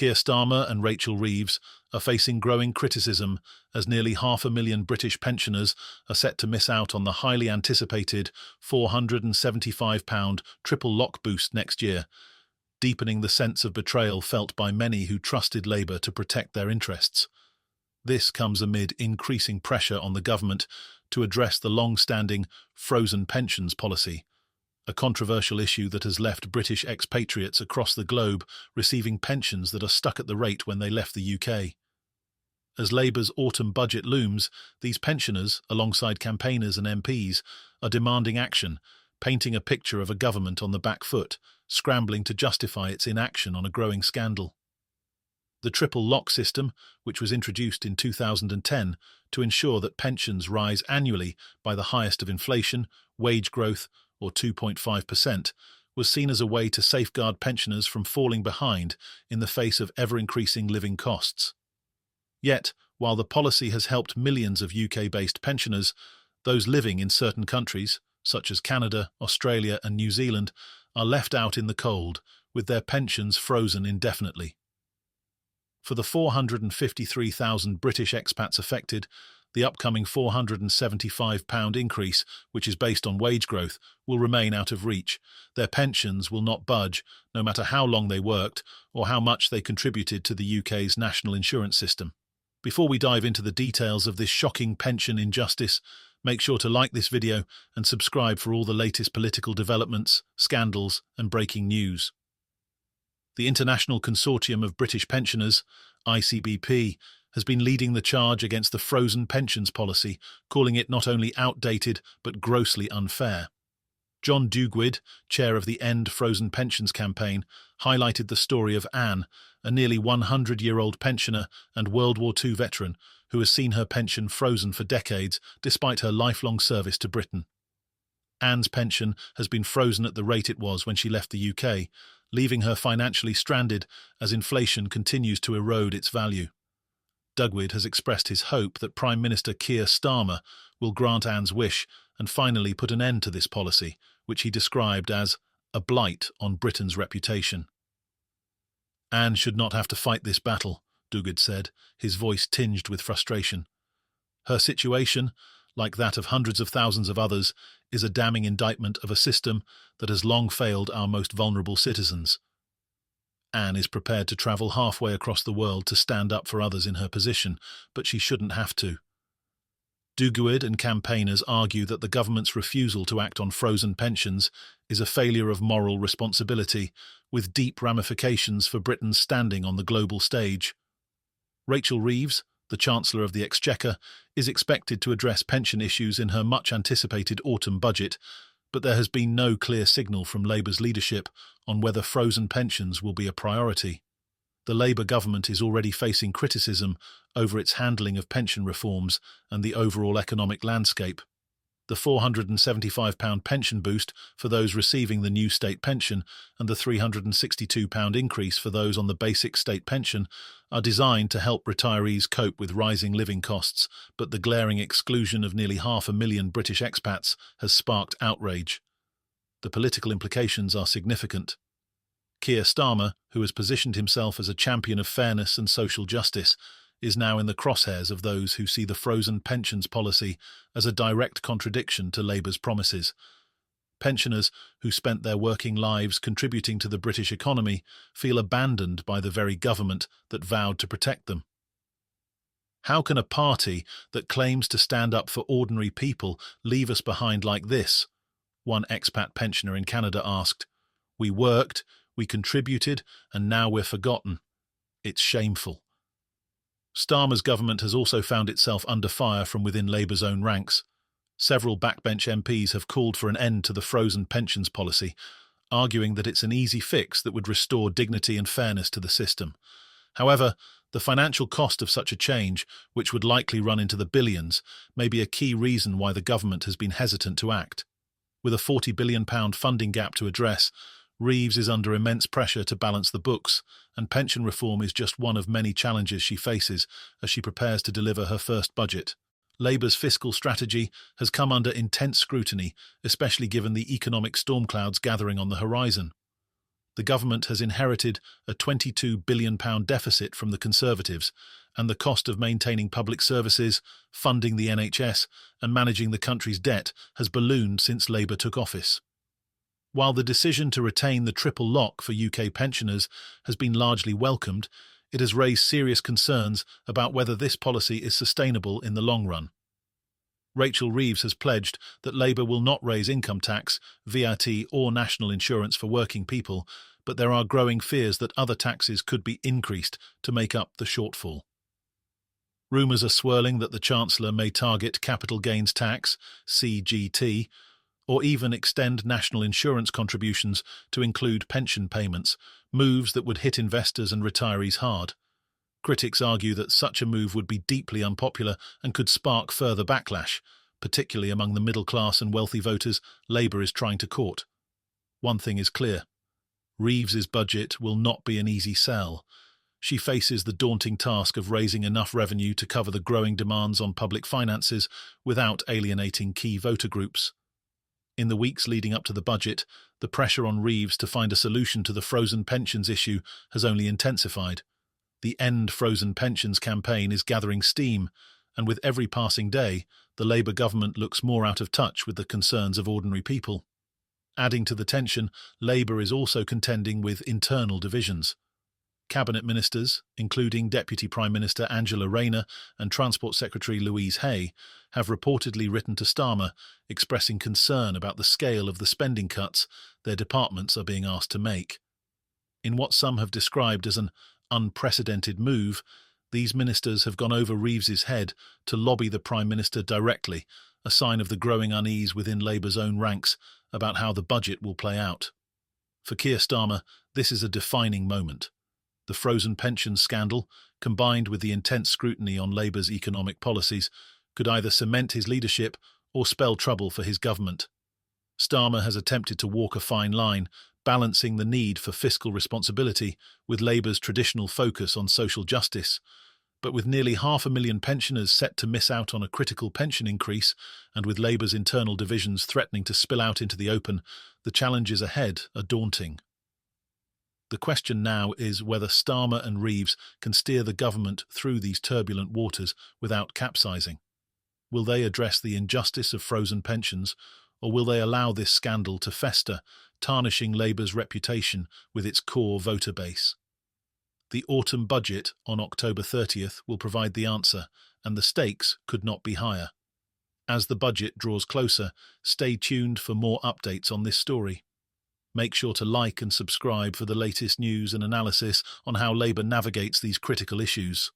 Keir Starmer and Rachel Reeves are facing growing criticism as nearly 500,000 British pensioners are set to miss out on the highly anticipated £475 triple lock boost next year, deepening the sense of betrayal felt by many who trusted Labour to protect their interests. This comes amid increasing pressure on the government to address the long-standing frozen pensions policy, a controversial issue that has left British expatriates across the globe receiving pensions that are stuck at the rate when they left the UK. As Labour's autumn budget looms, these pensioners, alongside campaigners and MPs, are demanding action, painting a picture of a government on the back foot, scrambling to justify its inaction on a growing scandal. The triple lock system, which was introduced in 2010 to ensure that pensions rise annually by the highest of inflation, wage growth, or 2.5%, was seen as a way to safeguard pensioners from falling behind in the face of ever-increasing living costs. Yet, while the policy has helped millions of UK-based pensioners, those living in certain countries, such as Canada, Australia and New Zealand, are left out in the cold, with their pensions frozen indefinitely. For the 453,000 British expats affected, the upcoming £475 increase, which is based on wage growth, will remain out of reach. Their pensions will not budge, no matter how long they worked or how much they contributed to the UK's national insurance system. Before we dive into the details of this shocking pension injustice, make sure to like this video and subscribe for all the latest political developments, scandals and breaking news. The International Consortium of British Pensioners, ICBP, has been leading the charge against the frozen pensions policy, calling it not only outdated but grossly unfair. John Dugwid, chair of the End Frozen Pensions campaign, highlighted the story of Anne, a nearly 100-year-old pensioner and World War II veteran who has seen her pension frozen for decades despite her lifelong service to Britain. Anne's pension has been frozen at the rate it was when she left the UK, leaving her financially stranded as inflation continues to erode its value. Dugwid has expressed his hope that Prime Minister Keir Starmer will grant Anne's wish and finally put an end to this policy, which he described as a blight on Britain's reputation. Anne should not have to fight this battle, Dugwid said, his voice tinged with frustration. Her situation, like that of hundreds of thousands of others, is a damning indictment of a system that has long failed our most vulnerable citizens. Anne is prepared to travel halfway across the world to stand up for others in her position, but she shouldn't have to. Dugwid and campaigners argue that the government's refusal to act on frozen pensions is a failure of moral responsibility, with deep ramifications for Britain's standing on the global stage. Rachel Reeves, the Chancellor of the Exchequer, is expected to address pension issues in her much-anticipated autumn budget, but there has been no clear signal from Labour's leadership on whether frozen pensions will be a priority. The Labour government is already facing criticism over its handling of pension reforms and the overall economic landscape. The £475 pension boost for those receiving the new state pension and the £362 increase for those on the basic state pension are designed to help retirees cope with rising living costs, but the glaring exclusion of nearly 500,000 British expats has sparked outrage. The political implications are significant. Keir Starmer, who has positioned himself as a champion of fairness and social justice, is now in the crosshairs of those who see the frozen pensions policy as a direct contradiction to Labour's promises. Pensioners who spent their working lives contributing to the British economy feel abandoned by the very government that vowed to protect them. How can a party that claims to stand up for ordinary people leave us behind like this? One expat pensioner in Canada asked. We worked, we contributed, and now we're forgotten. It's shameful. Starmer's government has also found itself under fire from within Labour's own ranks. Several backbench MPs have called for an end to the frozen pensions policy, arguing that it's an easy fix that would restore dignity and fairness to the system. However, the financial cost of such a change, which would likely run into the billions, may be a key reason why the government has been hesitant to act. With a £40 billion funding gap to address, Reeves is under immense pressure to balance the books, and pension reform is just one of many challenges she faces as she prepares to deliver her first budget. Labour's fiscal strategy has come under intense scrutiny, especially given the economic storm clouds gathering on the horizon. The government has inherited a £22 billion deficit from the Conservatives, and the cost of maintaining public services, funding the NHS, and managing the country's debt has ballooned since Labour took office. While the decision to retain the triple lock for UK pensioners has been largely welcomed, it has raised serious concerns about whether this policy is sustainable in the long run. Rachel Reeves has pledged that Labour will not raise income tax, VAT or national insurance for working people, but there are growing fears that other taxes could be increased to make up the shortfall. Rumours are swirling that the Chancellor may target capital gains tax, CGT, or even extend national insurance contributions to include pension payments, moves that would hit investors and retirees hard. Critics argue that such a move would be deeply unpopular and could spark further backlash, particularly among the middle class and wealthy voters Labour is trying to court. One thing is clear: Reeves's budget will not be an easy sell. She faces the daunting task of raising enough revenue to cover the growing demands on public finances without alienating key voter groups. In the weeks leading up to the budget, the pressure on Reeves to find a solution to the frozen pensions issue has only intensified. The End Frozen Pensions campaign is gathering steam, and with every passing day, the Labour government looks more out of touch with the concerns of ordinary people. Adding to the tension, Labour is also contending with internal divisions. Cabinet ministers, including Deputy Prime Minister Angela Rayner and Transport Secretary Louise Hay, have reportedly written to Starmer expressing concern about the scale of the spending cuts their departments are being asked to make. In what some have described as an unprecedented move, these ministers have gone over Reeves's head to lobby the Prime Minister directly, a sign of the growing unease within Labour's own ranks about how the budget will play out. For Keir Starmer, this is a defining moment. The frozen pensions scandal, combined with the intense scrutiny on Labour's economic policies, could either cement his leadership or spell trouble for his government. Starmer has attempted to walk a fine line, balancing the need for fiscal responsibility with Labour's traditional focus on social justice. But with nearly 500,000 pensioners set to miss out on a critical pension increase, and with Labour's internal divisions threatening to spill out into the open, the challenges ahead are daunting. The question now is whether Starmer and Reeves can steer the government through these turbulent waters without capsizing. Will they address the injustice of frozen pensions, or will they allow this scandal to fester, tarnishing Labour's reputation with its core voter base? The autumn budget on October 30th will provide the answer, and the stakes could not be higher. As the budget draws closer, stay tuned for more updates on this story. Make sure to like and subscribe for the latest news and analysis on how Labour navigates these critical issues.